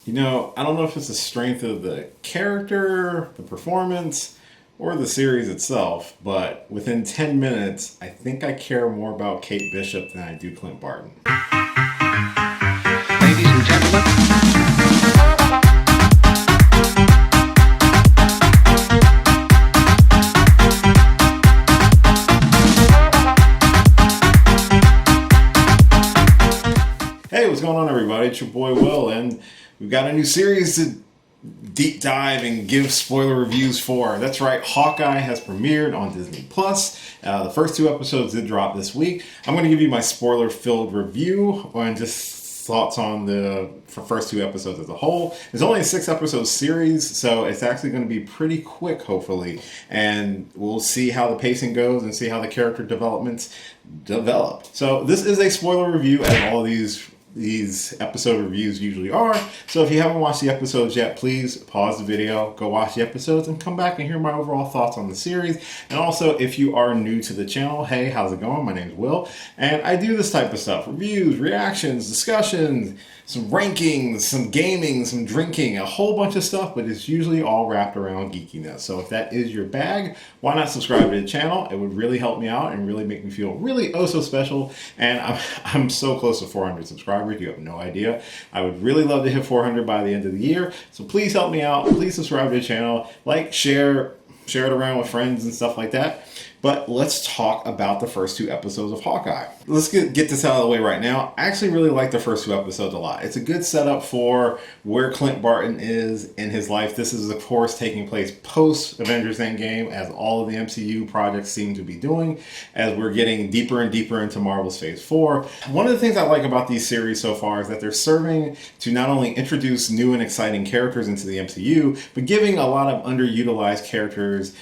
I don't know if it's the strength of the character, the performance, or the series itself, but within 10 minutes, I think I care more about Kate Bishop than I do Clint Barton. Ladies and gentlemen. Hey, what's going on, everybody? It's your boy Will, and we've got a new series to deep dive and give spoiler reviews for. That's right, Hawkeye has premiered on Disney Plus. The first 2 episodes did drop this week. I'm going to give you my spoiler-filled review and just thoughts on the first 2 episodes as a whole. It's only a 6-episode series, so it's actually going to be pretty quick, hopefully. And we'll see how the pacing goes and see how the character developments develop. So this is a spoiler review, as all these episode reviews usually are. So if you haven't watched the episodes yet, please pause the video, go watch the episodes, and come back and hear my overall thoughts on the series. And also, if you are new to the channel, hey, how's it going? My name's Will, and I do this type of stuff: reviews, reactions, discussions, some rankings, some gaming, some drinking, a whole bunch of stuff, but it's usually all wrapped around geekiness. So if that is your bag, why not subscribe to the channel? It would really help me out and really make me feel really oh so special. And I'm so close to 400 subscribers. You have no idea. I would really love to hit 400 by the end of the year. So please help me out. Please subscribe to the channel. Like, share it around with friends and stuff like that. But let's talk about the first 2 episodes of Hawkeye. Let's get this out of the way right now. I actually really like the first 2 episodes a lot. It's a good setup for where Clint Barton is in his life. This is, of course, taking place post Avengers Endgame, as all of the MCU projects seem to be doing, as we're getting deeper and deeper into Marvel's Phase 4. One of the things I like about these series so far is that they're serving to not only introduce new and exciting characters into the MCU, but giving a lot of underutilized characters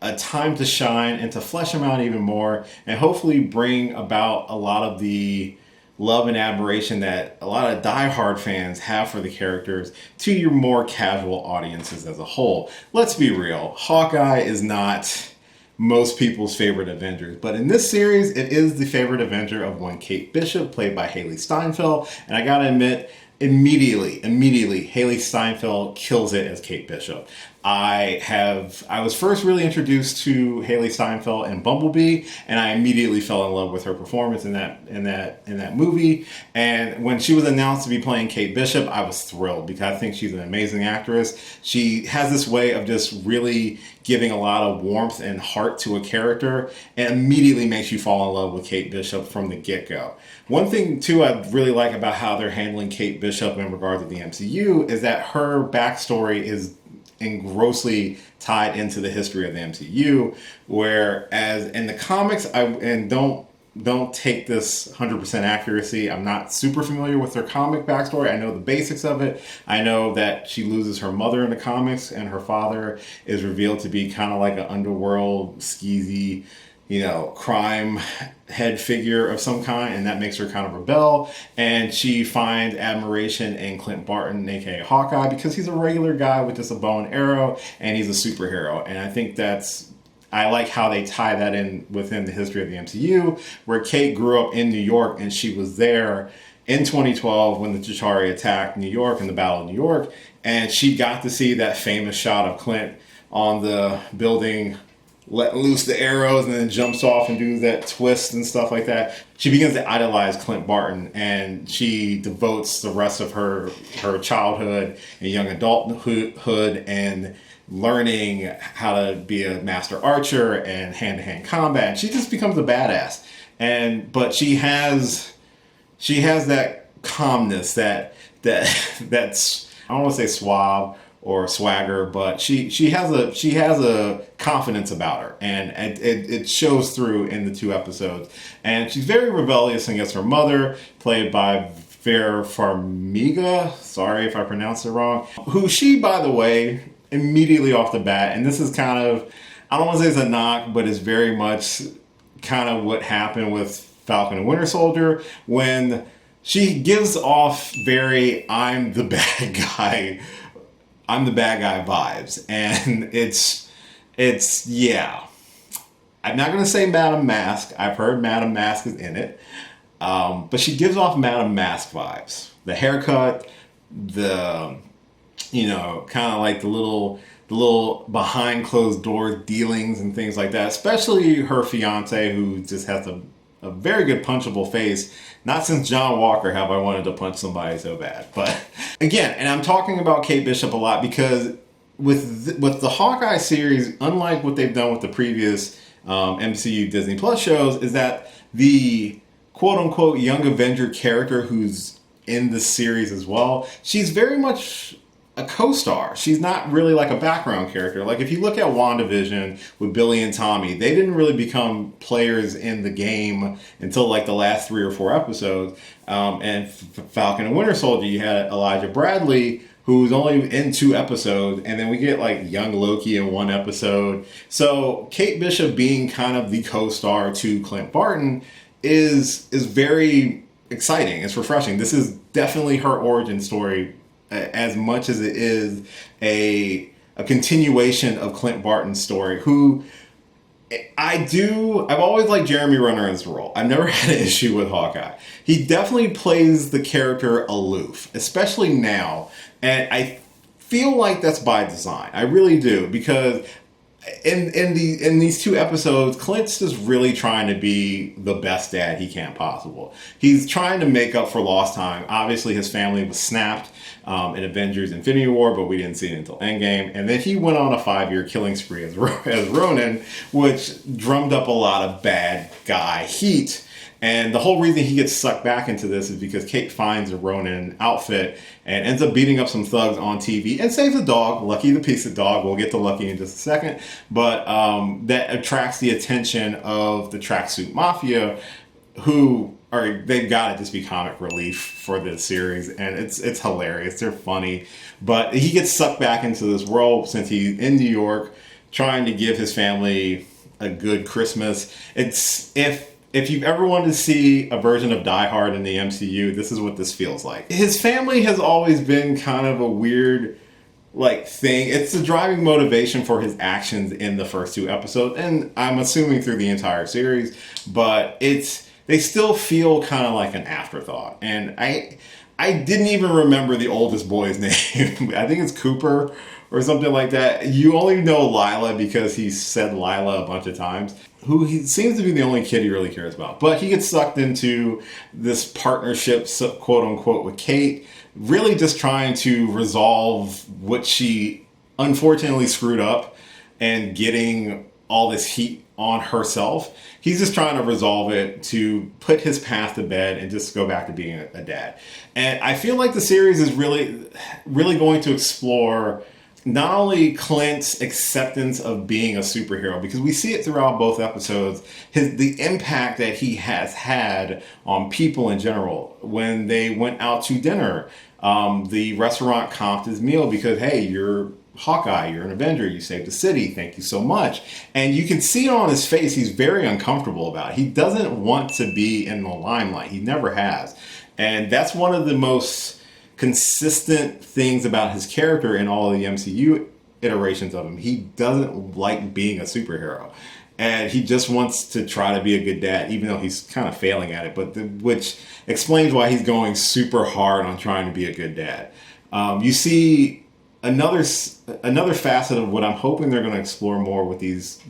a time to shine and to flesh them out even more, and hopefully bring about a lot of the love and admiration that a lot of diehard fans have for the characters to your more casual audiences as a whole. Let's be real, Hawkeye is not most people's favorite Avengers, but in this series, it is the favorite Avenger of one Kate Bishop, played by Hailee Steinfeld, and I gotta admit, immediately, Hailee Steinfeld kills it as Kate Bishop. I was first really introduced to Hailee Steinfeld in Bumblebee, and I immediately fell in love with her performance in that movie. And when she was announced to be playing Kate Bishop, I was thrilled because I think she's an amazing actress. She has this way of just really giving a lot of warmth and heart to a character, and immediately makes you fall in love with Kate Bishop from the get-go. One thing, too, I really like about how they're handling Kate Bishop in regard to the MCU is that her backstory is engrossly tied into the history of the MCU, whereas in the comics, don't take this 100% accuracy. I'm not super familiar with her comic backstory. I know the basics of it. I know that she loses her mother in the comics, and her father is revealed to be kind of like an underworld, skeezy, crime head figure of some kind, and that makes her kind of rebel. And she finds admiration in Clint Barton, aka Hawkeye, because he's a regular guy with just a bow and arrow, and he's a superhero. And I think I like how they tie that in within the history of the MCU, where Kate grew up in New York, and she was there in 2012 when the Chitauri attacked New York in the Battle of New York, and she got to see that famous shot of Clint on the building letting loose the arrows and then jumps off and do that twist and stuff like that. She begins to idolize Clint Barton, and she devotes the rest of her childhood and young adulthood and learning how to be a master archer and hand-to-hand combat. And she just becomes a badass. But she has that calmness that's I don't want to say suave or swagger, but she has a confidence about her, and it shows through in the 2 episodes. And she's very rebellious against her mother, played by Vera Farmiga. Sorry if I pronounced it wrong. Who she, by the way, immediately off the bat, and this is kind of, I don't want to say it's a knock, but it's very much kind of what happened with Falcon and Winter Soldier, when she gives off very I'm the bad guy vibes. And it's yeah. I'm not going to say Madame Mask. I've heard Madame Mask is in it. But she gives off Madame Mask vibes. The haircut, the kind of like the little behind closed doors dealings and things like that. Especially her fiance, who just has a very good punchable face. Not since John Walker have I wanted to punch somebody so bad. But again, and I'm talking about Kate Bishop a lot because with the Hawkeye series, unlike what they've done with the previous MCU Disney Plus shows, is that the quote unquote young Avenger character who's in the series as well, she's very much a co-star. She's not really like a background character. Like if you look at WandaVision with Billy and Tommy, they didn't really become players in the game until like the last 3 or 4 episodes. And Falcon and Winter Soldier, you had Elijah Bradley, who was only in 2 episodes, and then we get like young Loki in 1 episode. So Kate Bishop being kind of the co-star to Clint Barton is very exciting. It's refreshing. This is definitely her origin story as much as it is a continuation of Clint Barton's story, who I've always liked Jeremy Renner in this role. I've never had an issue with Hawkeye. He definitely plays the character aloof, especially now. And I feel like that's by design. I really do, because in these 2 episodes, Clint's just really trying to be the best dad he can possible. He's trying to make up for lost time. Obviously, his family was snapped in Avengers Infinity War, but we didn't see it until Endgame. And then he went on a 5-year killing spree as Ronin, which drummed up a lot of bad guy heat. And the whole reason he gets sucked back into this is because Kate finds a Ronin outfit and ends up beating up some thugs on TV and saves a dog, Lucky the Pizza Dog. We'll get to Lucky in just a second. But that attracts the attention of the Tracksuit Mafia, they've got to just be comic relief for this series. And it's hilarious. They're funny. But he gets sucked back into this world since he's in New York trying to give his family a good Christmas. If you've ever wanted to see a version of Die Hard in the MCU, this is what this feels like. His family has always been kind of a weird thing. It's the driving motivation for his actions in the first 2 episodes, and I'm assuming through the entire series, but they still feel kind of like an afterthought. And I didn't even remember the oldest boy's name. I think it's Cooper or something like that. You only know Lila because he said Lila a bunch of times, who he seems to be the only kid he really cares about. But he gets sucked into this partnership, quote unquote, with Kate, really just trying to resolve what she unfortunately screwed up and getting all this heat on herself. He's just trying to resolve it to put his path to bed and just go back to being a dad. And I feel like the series is really, really going to explore not only Clint's acceptance of being a superhero, because we see it throughout both episodes, the impact that he has had on people in general. When they went out to dinner, the restaurant comped his meal because, hey, you're Hawkeye, you're an Avenger, you saved the city, thank you so much. And you can see it on his face, he's very uncomfortable about it. He doesn't want to be in the limelight. He never has. And that's one of the most consistent things about his character in all of the MCU iterations of him. He doesn't like being a superhero, and he just wants to try to be a good dad, even though he's kind of failing at it, which explains why he's going super hard on trying to be a good dad. You see another facet of what I'm hoping they're going to explore more with these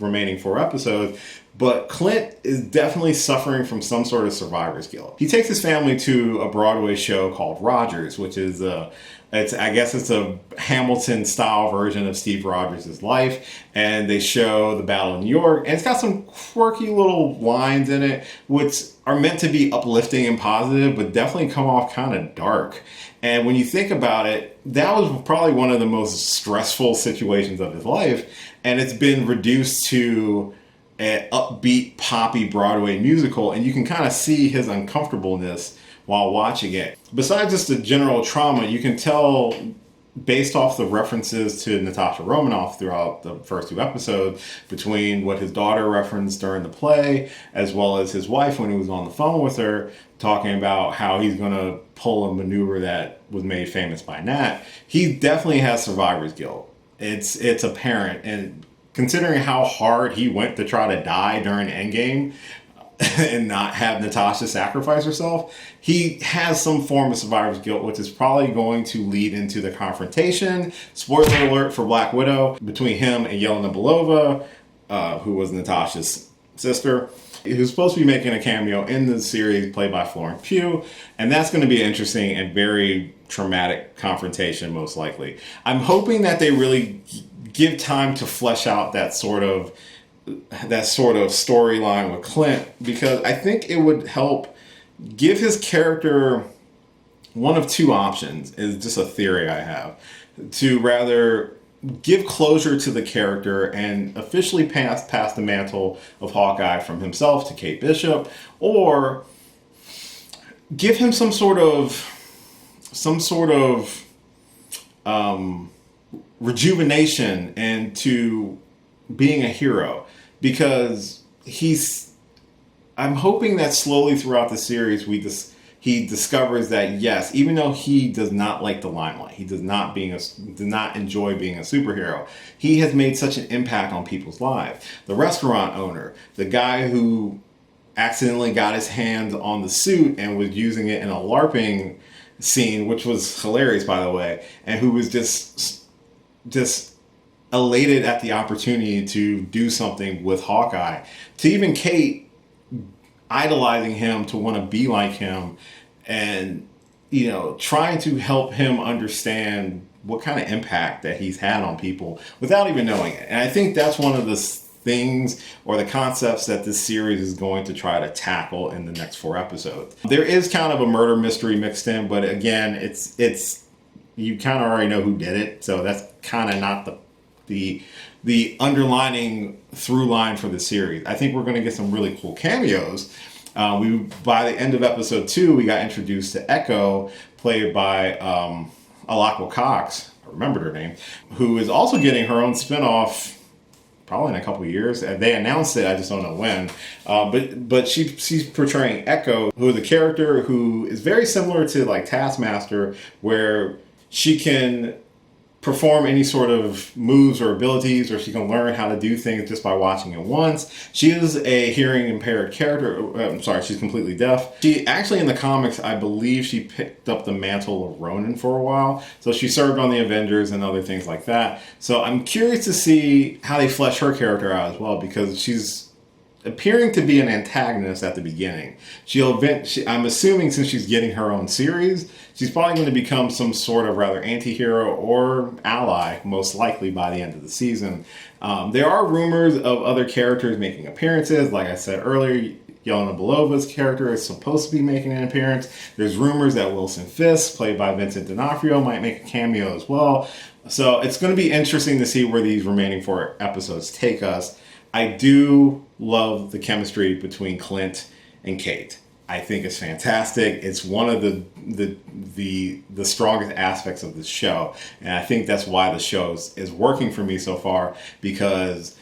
remaining 4 episodes. But Clint is definitely suffering from some sort of survivor's guilt. He takes his family to a Broadway show called Rogers, which is it's a Hamilton-style version of Steve Rogers' life, and they show the Battle of New York, and it's got some quirky little lines in it, which are meant to be uplifting and positive, but definitely come off kind of dark. And when you think about it, that was probably one of the most stressful situations of his life, and it's been reduced to an upbeat, poppy Broadway musical, and you can kind of see his uncomfortableness while watching it. Besides just the general trauma, you can tell based off the references to Natasha Romanoff throughout the first 2 episodes, between what his daughter referenced during the play, as well as his wife when he was on the phone with her, talking about how he's going to pull a maneuver that was made famous by Nat. He definitely has survivor's guilt. It's apparent, and considering how hard he went to try to die during Endgame, and not have Natasha sacrifice herself. He has some form of survivor's guilt, which is probably going to lead into the confrontation. Spoiler alert for Black Widow between him and Yelena Belova, who was Natasha's sister, who's supposed to be making a cameo in the series, played by Florence Pugh, and that's going to be an interesting and very traumatic confrontation, most likely. I'm hoping that they really give time to flesh out that sort of storyline with Clint, because I think it would help give his character one of two options, is just a theory I have, to rather give closure to the character and officially pass the mantle of Hawkeye from himself to Kate Bishop, or give him some sort of rejuvenation and to being a hero, because I'm hoping that slowly throughout the series he discovers that, yes, even though he does not like the limelight, he does not enjoy being a superhero, he has made such an impact on people's lives. The restaurant owner, the guy who accidentally got his hands on the suit and was using it in a LARPing scene, which was hilarious, by the way, and who was just elated at the opportunity to do something with Hawkeye, to even Kate idolizing him to want to be like him, and trying to help him understand what kind of impact that he's had on people without even knowing it. And I think that's one of the things or the concepts that this series is going to try to tackle in the next 4 episodes. There is kind of a murder mystery mixed in, but again, it's you kind of already know who did it, so that's kind of not the underlining through line for the series. I think we're going to get some really cool cameos. By the end of episode 2, we got introduced to Echo, played by Alakwa Cox, I remembered her name, who is also getting her own spinoff probably in a couple of years. They announced it, I just don't know when. But she's portraying Echo, who is a character who is very similar to like Taskmaster, where she can perform any sort of moves or abilities, or she can learn how to do things just by watching it once. She is a hearing impaired character. I'm sorry, she's completely deaf. She actually, in the comics, I believe she picked up the mantle of Ronin for a while. So she served on the Avengers and other things like that. So I'm curious to see how they flesh her character out as well, because she's appearing to be an antagonist at the beginning. I'm assuming, since she's getting her own series, she's probably going to become some sort of rather anti-hero or ally, most likely by the end of the season. There are rumors of other characters making appearances. Like I said earlier, Yelena Belova's character is supposed to be making an appearance. There's rumors that Wilson Fisk, played by Vincent D'Onofrio, might make a cameo as well. So it's going to be interesting to see where these remaining 4 episodes take us. I do love the chemistry between Clint and Kate. I think it's fantastic. It's one of the strongest aspects of this show, and I think that's why the show is working for me so far. Because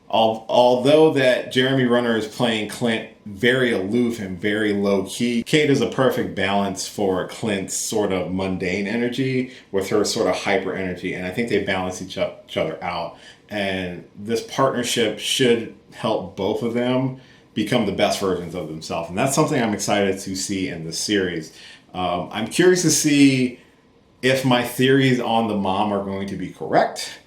although that Jeremy Renner is playing Clint very aloof and very low key, Kate is a perfect balance for Clint's sort of mundane energy with her sort of hyper energy, and I think they balance each other out. And this partnership should help both of them become the best versions of themselves. And that's something I'm excited to see in this series. I'm curious to see if my theories on the mom are going to be correct,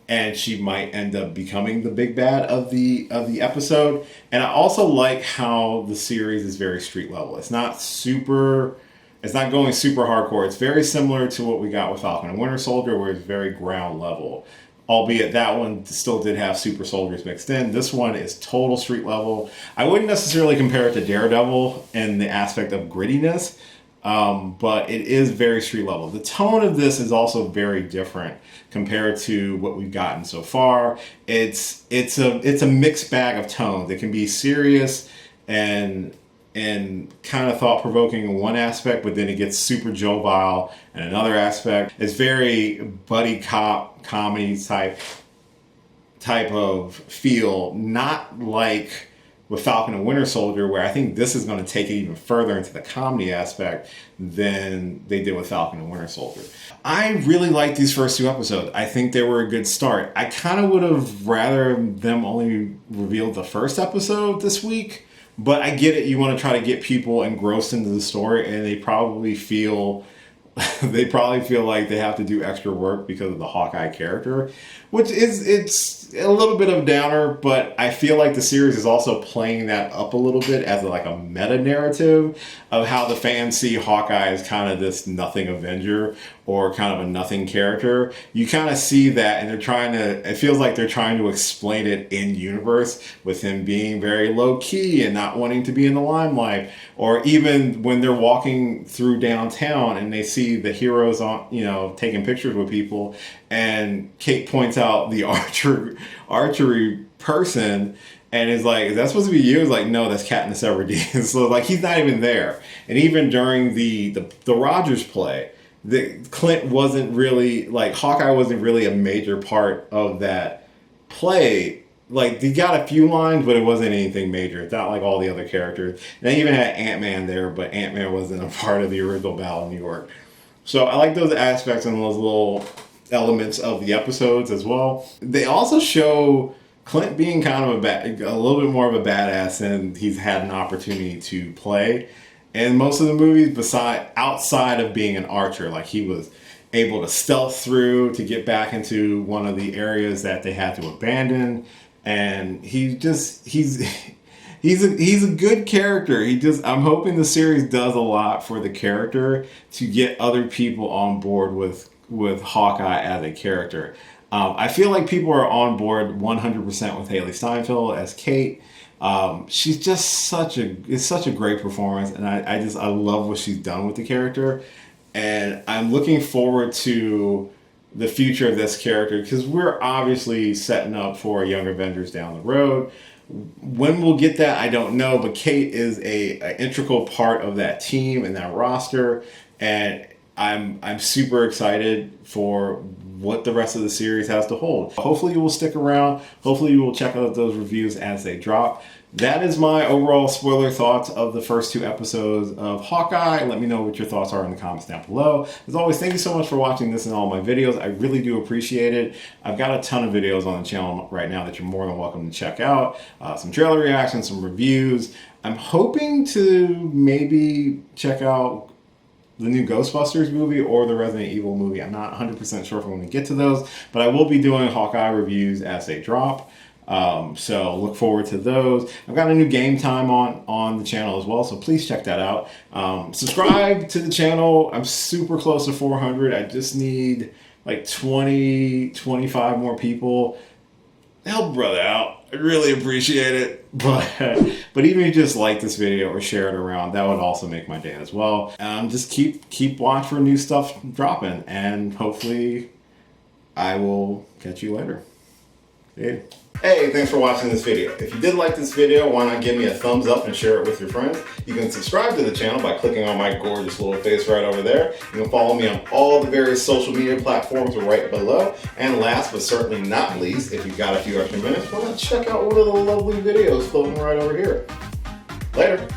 and she might end up becoming the big bad of the episode. And I also like how the series is very street level. It's not going super hardcore. It's very similar to what we got with Falcon and Winter Soldier, where it's very ground level. Albeit that one still did have super soldiers mixed in. This one is total street level. I wouldn't necessarily compare it to Daredevil in the aspect of grittiness, but it is very street level. The tone of this is also very different compared to what we've gotten so far. It's a mixed bag of tones. It can be serious and kind of thought-provoking in one aspect, but then it gets super jovial in another aspect. It's very buddy cop comedy type of feel, not like with Falcon and Winter Soldier, where I think this is going to take it even further into the comedy aspect than they did with Falcon and Winter Soldier. I really liked these first 2 episodes. I think they were a good start. I kind of would have rather them only revealed the first episode this week, But I get it. You want to try to get people engrossed into the story, and they probably feel like they have to do extra work because of the Hawkeye character, which it's a little bit of a downer, but I feel like the series is also playing that up a little bit as like a meta narrative of how the fans see Hawkeye as kind of this nothing Avenger or kind of a nothing character. You kind of see that, and it feels like they're trying to explain it in universe with him being very low key and not wanting to be in the limelight, or even when they're walking through downtown and they see the heroes on, taking pictures with people, and Kate points out the archery person and is like, is that supposed to be you? It's like, no, that's Katniss Everdeen. So like, he's not even there. And even during the Rogers play, Clint wasn't really, like, Hawkeye wasn't really a major part of that play. Like, they got a few lines, but it wasn't anything major. It's not like all the other characters. And they even had Ant-Man there, but Ant-Man wasn't a part of the original Battle of New York. So I like those aspects and those little elements of the episodes as well. They also show Clint being kind of a little bit more of a badass than he's had an opportunity to play in most of the movies, outside of being an archer. Like, he was able to stealth through to get back into one of the areas that they had to abandon, and he's a good character. I'm hoping the series does a lot for the character to get other people on board with Hawkeye as a character. I feel like people are on board 100% with Haley Steinfeld as Kate. She's just such a great performance, and I love what she's done with the character, and I'm looking forward to the future of this character, because we're obviously setting up for Young Avengers down the road. When we'll get that, I don't know, but Kate is an integral part of that team and that roster, and I'm super excited for what the rest of the series has to hold. Hopefully you will stick around. Hopefully you will check out those reviews as they drop. That is my overall spoiler thoughts of the first 2 episodes of Hawkeye. Let me know what your thoughts are in the comments down below. As always, thank you so much for watching this and all my videos. I really do appreciate it. I've got a ton of videos on the channel right now that you're more than welcome to check out. Some trailer reactions, some reviews. I'm hoping to maybe check out the new Ghostbusters movie or the Resident Evil movie. I'm not 100% sure if I'm going to get to those, but I will be doing Hawkeye reviews as they drop. So look forward to those. I've got a new game time on the channel as well, so please check that out. Subscribe to the channel. I'm super close to 400. I just need like 25 more people. Help a brother out. I really appreciate it. But even if you just like this video or share it around, that would also make my day as well. Just keep watch for new stuff dropping, and hopefully I will catch you later. Yeah. Hey, thanks for watching this video. If you did like this video, why not give me a thumbs up and share it with your friends? You can subscribe to the channel by clicking on my gorgeous little face right over there. You can follow me on all the various social media platforms right below. And last but certainly not least, if you've got a few extra minutes, why not check out one of the lovely videos floating right over here. Later.